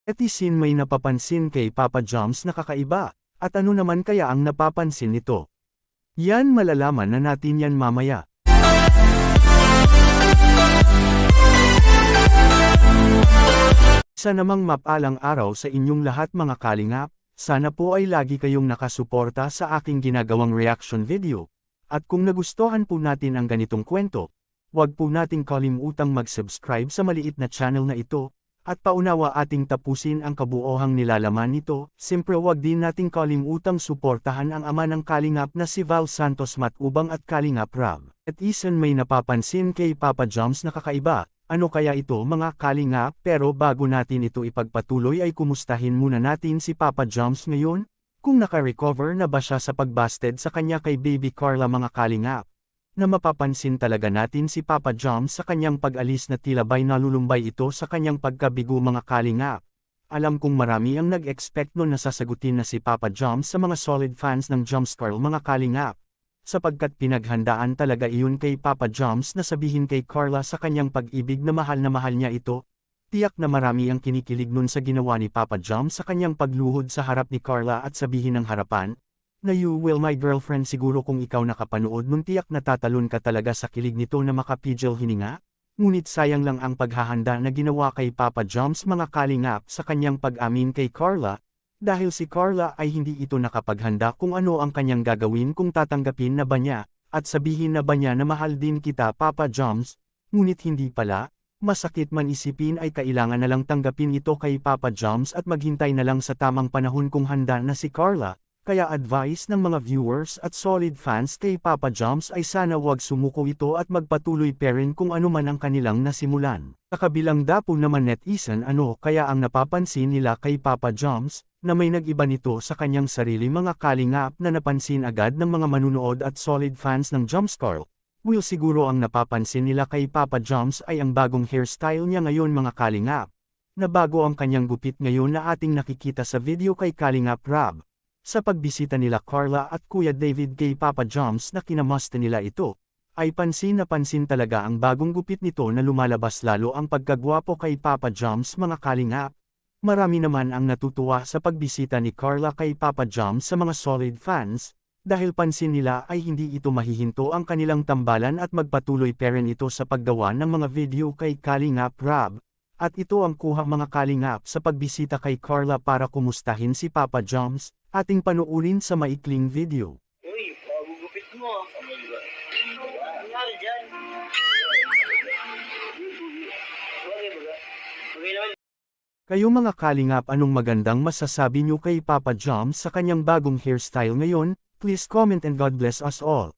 Etisin may napapansin kay Papa Joms na kakaiba, at ano naman kaya ang napapansin nito? Yan malalaman na natin yan mamaya. Sa namang mapalang araw sa inyong lahat mga kalingap, sana po ay lagi kayong nakasuporta sa aking ginagawang reaction video. At kung nagustuhan po natin ang ganitong kwento, huwag po nating kalimutang mag-subscribe sa maliit na channel na ito, at paunawa ating tapusin ang kabuohang nilalaman nito. Siyempre huwag din nating kalimutang suportahan ang ama ng kalingap na si Val Santos Matubang at Kalingap Rab. At isan may napapansin kay Papa Joms na kakaiba, ano kaya ito mga kalingap? Pero bago natin ito ipagpatuloy ay kumustahin muna natin si Papa Joms ngayon, kung naka-recover na ba siya sa pagbasted sa kanya kay Baby Carla mga kalingap. Na mapapansin talaga natin si Papa Joms sa kanyang pag-alis na tila ba'y nalulumbay ito sa kanyang pagkabigo mga kalingap. Alam kong marami ang nag-expect no na sasagutin na si Papa Joms sa mga solid fans ng Jomscarl mga kalingap. Sapagkat pinaghandaan talaga iyon kay Papa Joms na sabihin kay Carla sa kanyang pag-ibig na mahal niya ito. Tiyak na marami ang kinikilig nun sa ginawa ni Papa Joms sa kanyang pagluhod sa harap ni Carla at sabihin ng harapan, na "You will my girlfriend." Siguro kung ikaw nakapanood nun tiyak natatalon ka talaga sa kilig nito na makapigil hininga. Ngunit sayang lang ang paghahanda na ginawa kay Papa Joms mga kalingap sa kanyang pag-amin kay Carla, dahil si Carla ay hindi ito nakapaghanda kung ano ang kanyang gagawin kung tatanggapin na ba niya, at sabihin na ba niya na mahal din kita Papa Joms, ngunit hindi pala. Masakit man isipin ay kailangan na lang tanggapin ito kay Papa Joms at maghintay na lang sa tamang panahon kung handa na si Carla. Kaya advice ng mga viewers at solid fans kay Papa Joms ay sana wag sumuko ito at magpatuloy pa rin kung ano man ang kanilang nasimulan. Sa kabilang dapo naman netizen ano kaya ang napapansin nila kay Papa Joms, na may nag-iba nito sa kanyang sarili mga kalingap na napansin agad ng mga manunood at solid fans ng Jomscarl. Will siguro ang napapansin nila kay Papa Joms ay ang bagong hairstyle niya ngayon mga kalingap. Na bago ang kanyang gupit ngayon na ating nakikita sa video kay Kalingap Rab. Sa pagbisita nila Carla at Kuya David kay Papa Joms na kinamusta nila ito, ay pansin na pansin talaga ang bagong gupit nito na lumalabas lalo ang pagkagwapo kay Papa Joms mga kalingap. Marami naman ang natutuwa sa pagbisita ni Carla kay Papa Joms sa mga solid fans, dahil pansin nila ay hindi ito mahihinto ang kanilang tambalan at magpatuloy pa rin ito sa paggawa ng mga video kay Kalingap Rab. At ito ang kuha mga kalingap sa pagbisita kay Carla para kumustahin si Papa Joms. Ating panuurin sa maikling video. Uy, pagugupit mo. Nangyari dyan. Okay naman. Kayo mga kalingap anong magandang masasabi nyo kay Papa Joms sa kanyang bagong hairstyle ngayon? Please comment and God bless us all.